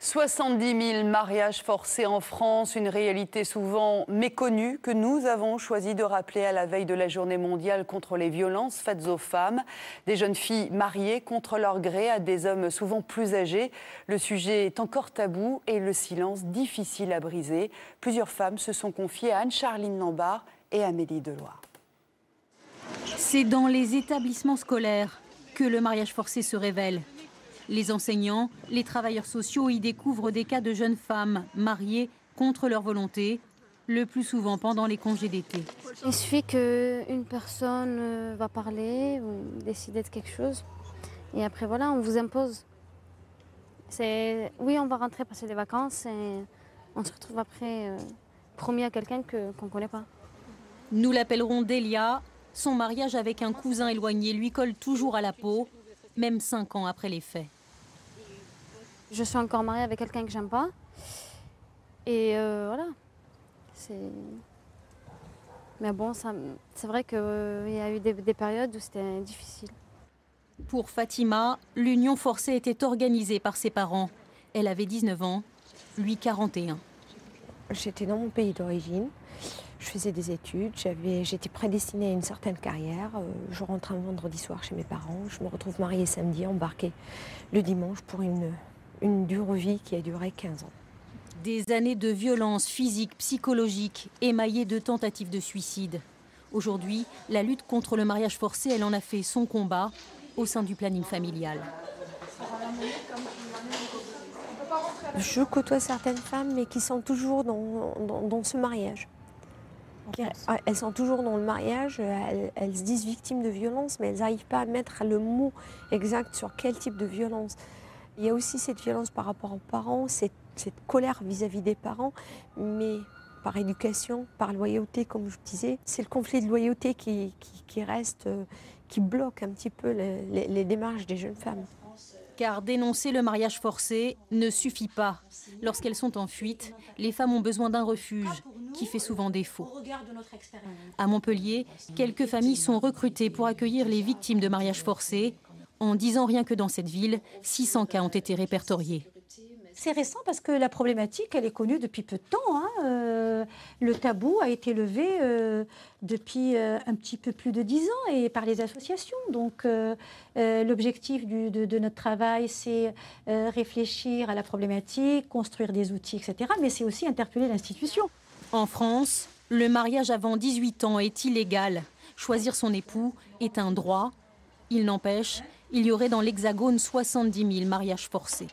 70 000 mariages forcés en France, une réalité souvent méconnue que nous avons choisi de rappeler à la veille de la Journée mondiale contre les violences faites aux femmes. Des jeunes filles mariées contre leur gré à des hommes souvent plus âgés. Le sujet est encore tabou et le silence difficile à briser. Plusieurs femmes se sont confiées à Anne-Charline Lambard et Amélie Deloire. C'est dans les établissements scolaires que le mariage forcé se révèle. Les enseignants, les travailleurs sociaux y découvrent des cas de jeunes femmes mariées contre leur volonté, le plus souvent pendant les congés d'été. Il suffit qu'une personne va parler ou décider de quelque chose. Et après, voilà, on vous impose. Oui, on va rentrer passer des vacances et on se retrouve après promis à quelqu'un qu'on ne connaît pas. Nous l'appellerons Delia. Son mariage avec un cousin éloigné lui colle toujours à la peau, même 5 ans après les faits. Je suis encore mariée avec quelqu'un que j'aime pas. Et voilà. Mais bon, c'est vrai qu'il y a eu des périodes où c'était difficile. Pour Fatima, l'union forcée était organisée par ses parents. Elle avait 19 ans, lui 41. J'étais dans mon pays d'origine. Je faisais des études, j'étais prédestinée à une certaine carrière. Je rentre un vendredi soir chez mes parents. Je me retrouve mariée samedi, embarquée le dimanche pour une dure vie qui a duré 15 ans. Des années de violence physique, psychologique, émaillées de tentatives de suicide. Aujourd'hui, la lutte contre le mariage forcé, elle en a fait son combat au sein du planning familial. Je côtoie certaines femmes, mais qui sont toujours dans ce mariage. Elles sont toujours dans le mariage, elles se disent victimes de violence, mais elles n'arrivent pas à mettre le mot exact sur quel type de violence. Il y a aussi cette violence par rapport aux parents, cette colère vis-à-vis des parents, mais par éducation, par loyauté, comme je disais. C'est le conflit de loyauté qui reste, qui bloque un petit peu les démarches des jeunes femmes. Car dénoncer le mariage forcé ne suffit pas. Lorsqu'elles sont en fuite, les femmes ont besoin d'un refuge qui fait souvent défaut. À Montpellier, quelques familles sont recrutées pour accueillir les victimes de mariage forcé. En 10 ans, rien que dans cette ville, 600 cas ont été répertoriés. C'est récent parce que la problématique, elle est connue depuis peu de temps. Le tabou a été levé depuis un petit peu plus de 10 ans et par les associations. Donc l'objectif de notre travail, c'est réfléchir à la problématique, construire des outils, etc. Mais c'est aussi interpeller l'institution. En France, le mariage avant 18 ans est illégal. Choisir son époux est un droit. Il n'empêche, il y aurait dans l'Hexagone 70 000 mariages forcés.